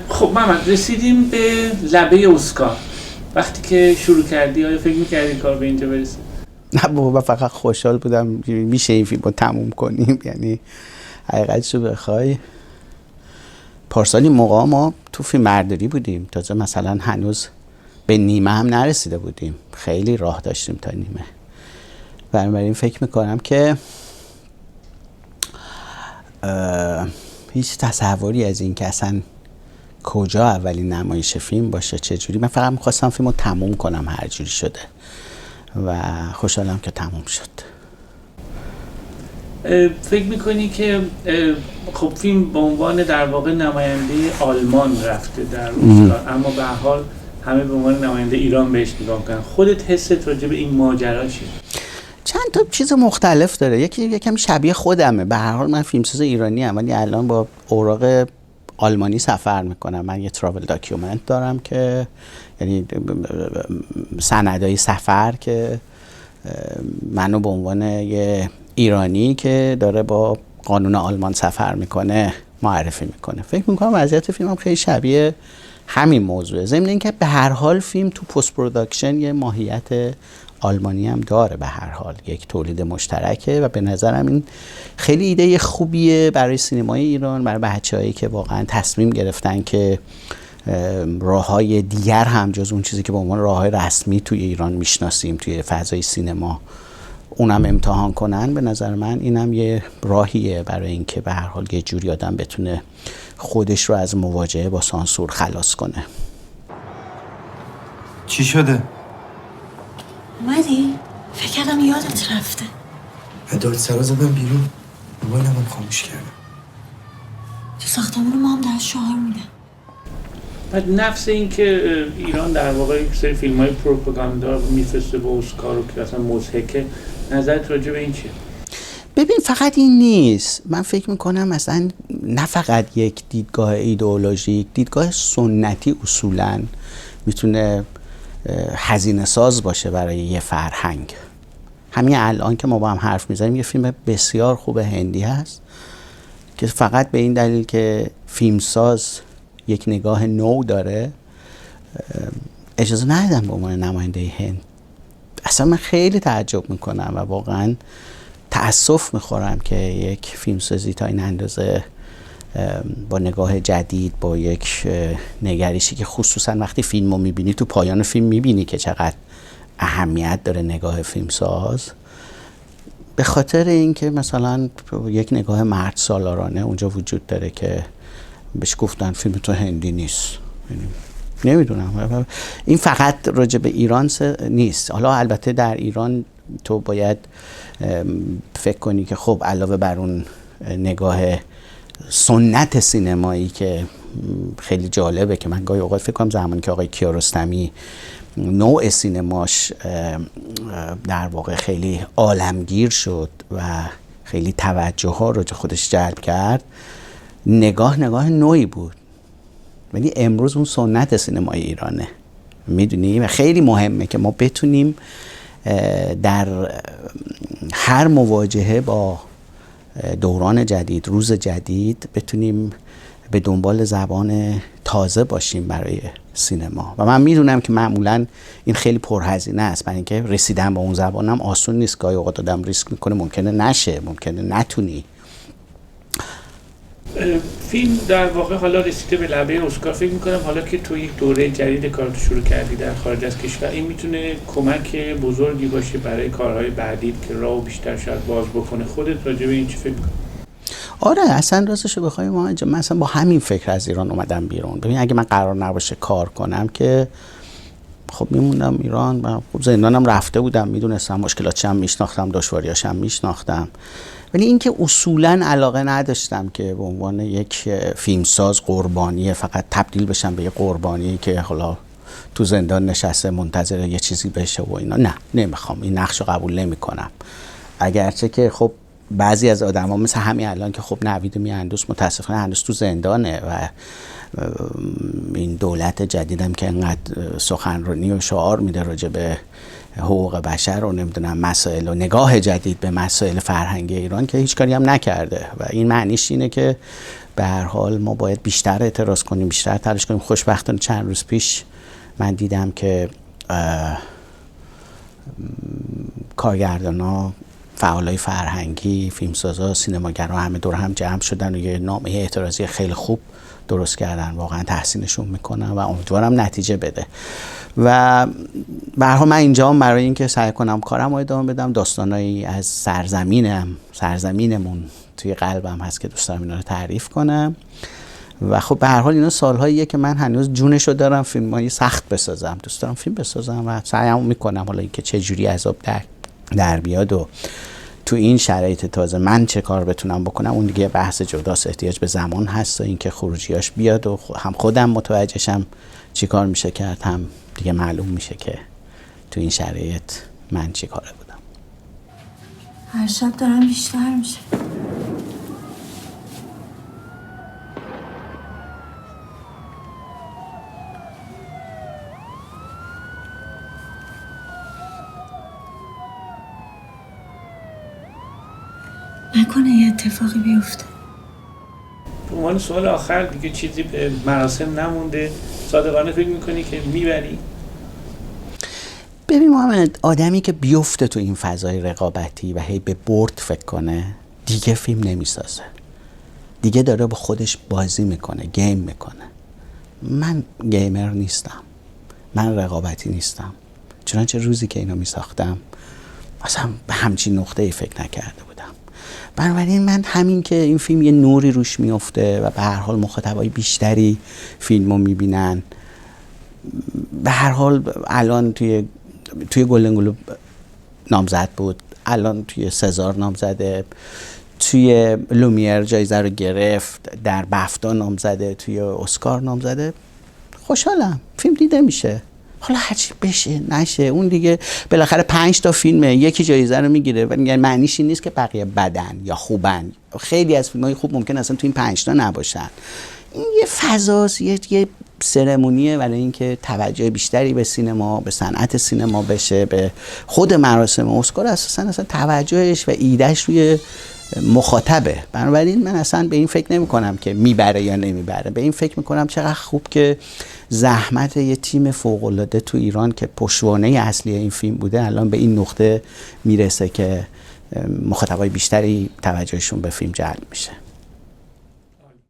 خب محمد، رسیدیم به لبه اسکار. وقتی که شروع کردی آیا فکر می‌کردی کار به اینجا برسه؟ نه بابا، فقط خوشحال بودم میشه این فیلم رو تموم کنیم. یعنی حقیقتشو بخوای پارسالی موقع ما تو فیلم برداری بودیم، تازه مثلا هنوز به نیمه هم نرسیده بودیم، خیلی راه داشتیم تا نیمه. بنابراین فکر میکنم که هیچ تصوری از این که اصلا کجا اولین نمایش فیلم باشه چجوری، من فقط میخواستم فیلم رو تموم کنم هر جوری شده و خوشحالم که تموم شد. فکر میکنی که خب فیلم به عنوان در واقع نماینده آلمان رفته در اسکار، اما به هر حال همه به عنوان نماینده ایران بهش نگاه میکنن، خودت حست راجع به این ماجرا چیه؟ چند تا چیز مختلف داره. یکم شبیه خودمه. به هر حال من فیلمساز ایرانی ام ولی الان با اوراق آلمانی سفر میکنم. من یه تراول داکیومنت دارم که یعنی سندای سفر که منو به عنوان یه ایرانی که داره با قانون آلمان سفر میکنه معرفی میکنه. فکر میکنم وضعیت فیلمم خیلی شبیه همین موضوعه. ضمن اینکه به هر حال فیلم تو پست پروداکشن یه ماهیت آلمانی هم داره، به هر حال یک تولید مشترکه و به نظرم این خیلی ایده خوبیه برای سینمای ایران، برای بچه‌هایی که واقعا تصمیم گرفتن که راه‌های دیگر هم جز اون چیزی که به عنوان راه‌های رسمی توی ایران میشناسیم توی فضای سینما اونم امتحان کنن. به نظر من اینم یه راهیه برای اینکه به هر حال یه جوری آدم بتونه خودش رو از مواجهه با سانسور خلاص کنه. چی شده؟ اومدی؟ فکر کردم یادت رفته. داد سرا زدم بیرون، موبایلم هم خاموش کردم. تو ساختمون ما هم در شعار میدن. بعد نفس این که ایران در واقع یک سری فیلم‌های پروپاگاندا میفرسته به اسکار رو که اصلا مضحکه، نظرت راجع به این چیه؟ ببین فقط این نیست. من فکر میکنم مثلا نه فقط یک دیدگاه ایدئولوژیک، دیدگاه سنتی اصولاً میتونه هزینه ساز باشه برای یه فرهنگ. همین الان که ما با هم حرف میزنیم یه فیلم بسیار خوب هندی هست که فقط به این دلیل که فیلمساز یک نگاه نو داره اجازه ندادم به عنوان نماینده هند. اصلا من خیلی تعجب میکنم و واقعا تأسف میخورم که یک فیلمسازی تا این اندازه با نگاه جدید، با یک نگریشی که خصوصا وقتی فیلم رو میبینی تو پایان فیلم میبینی که چقدر اهمیت داره نگاه فیلمساز، به خاطر اینکه مثلا یک نگاه مرد سالارانه اونجا وجود داره که بهش گفتن فیلم تو هندی نیست. نمیدونم، این فقط راجع به ایران نیست. حالا البته در ایران تو باید فکر کنی که خب علاوه بر اون نگاه سنت سینمایی که خیلی جالبه که من گاهی اوقات فکر کنم زمانی که آقای کیارستمی نوع سینماش در واقع خیلی عالمگیر شد و خیلی توجه ها رو خودش جلب کرد، نگاه نوعی بود، ولی امروز اون سنت سینمای ایرانه، میدونی، و خیلی مهمه که ما بتونیم در هر مواجهه با دوران جدید، روز جدید، بتونیم به دنبال زبان تازه باشیم برای سینما. و من میدونم که معمولا این خیلی پرهزینه است، برای اینکه رسیدن به اون زبان هم آسون نیست. گاهی اوقات آدم ریسک میکنه ممکنه نشه، ممکنه نتونی. فیلم در واقع حالا رسیده به لبه اسکار. فکر میکنم حالا که تو یک دوره جدید کارتو شروع کردی در خارج از کشور، این میتونه کمک بزرگی باشه برای کارهای بعدی که راهو بیشتر شاید باز بکنه. خودت راجع به این چی فکر میکنی؟ آره اصلا راستشو بخوای من اصلا با همین فکر از ایران اومدم بیرون. ببین اگه من قرار نباشه کار کنم که خب میموندم ایران و خب زندانم رفته بودم، میدونستم مشکلاتش هم میشناختم، دشواریاش هم میشناختم، ولی اینکه اصولا علاقه نداشتم که به عنوان یک فیلمساز قربانی فقط تبدیل بشم به یه قربانی که حالا تو زندان نشسته منتظر یه چیزی بشه و اینا. نه، نمیخوام، این نقشو قبول نمیکنم. اگرچه که خب بعضی از آدما مثل همین الان که خب نوید میهندوس متاسفانه هنوز تو زندانه و این دولت جدیدم که انقدر سخنرانی و شعار میده راجع به حقوق بشر و نمیدونم مسائل و نگاه جدید به مسائل فرهنگی ایران که هیچ کاری هم نکرده و این معنیش اینه که به هر حال ما باید بیشتر اعتراض کنیم، بیشتر تلاش کنیم. خوشبختانه چند روز پیش من دیدم که کارگردانا، فعالای فرهنگی، فیلمسازا، سینماگرا همه دور هم جمع شدن و یه نامه اعتراضی خیلی خوب درست کردن. واقعا تحسینشون میکنم و امیدوارم نتیجه بده. و به هر حال من اینجام برای اینکه سعی کنم کارم رو ادامه بدم. داستانایی از سرزمینمون توی قلبم هست که دوست دارم اینا رو تعریف کنم. و خب به هر حال اینا سالهاییه که من هنوز جونشو دارم فیلمای سخت بسازم. دوست دارم فیلم بسازم و سعیمو میکنم. حالا اینکه چه جوری عذاب در بیاد و تو این شرایط تازه من چه کار بتونم بکنم اون دیگه بحث جداست. احتیاج به زمان هست و اینکه خروجیاش بیاد و هم خودم متوجهشم چی کار میشه کرد، هم دیگه معلوم میشه که تو این شرایط من چی کاره بودم. هر شب دارم بیشتر میشه. نکنه یه اتفاقی بیفته. به عنوان سوال آخر دیگه چیزی به مراسم نمونده، صادقانه فکر میکنی که میبری؟ ببین محمد، آدمی که بیفته تو این فضای رقابتی و هی به برد فکر کنه دیگه فیلم نمیسازه، دیگه داره با خودش بازی میکنه، گیم میکنه. من گیمر نیستم، من رقابتی نیستم. چنانچه روزی که اینو میساختم اصلا به همچین نقطه‌ای فکر نکرده بودم. بنابراین من همین که این فیلم یه نوری روش میفته و به هر حال مخاطبای بیشتری فیلمو میبینن، به هر حال الان توی گلدن گلوب نامزد بود، الان توی سزار نامزده، توی لومیر جایزه رو گرفت، در بفتا نامزده، توی اسکار نامزده. خوشحالم فیلم دیده میشه. حالا هرچی بشه نشه اون دیگه بالاخره 5 تا فیلمه، یکی جایزه رو میگیره و یعنی معنیش این نیست که بقیه بدن یا خوبن. خیلی از فیلم‌های خوب ممکن اصلا تو این 5 تا نباشن. این یه فضاست، یه سرمونیه برای اینکه توجه بیشتری به سینما، به صنعت سینما بشه. به خود مراسم اسکار اصلا توجهش و ایدهش روی مخاطبه. بنابراین من اصلا به این فکر نمی کنم که میبره یا نمیبره. به این فکر میکنم چقدر خوب که زحمت یه تیم فوق‌العاده تو ایران که پشتوانه اصلی این فیلم بوده الان به این نقطه میرسه که مخاطبای بیشتری توجهشون به فیلم جلب میشه.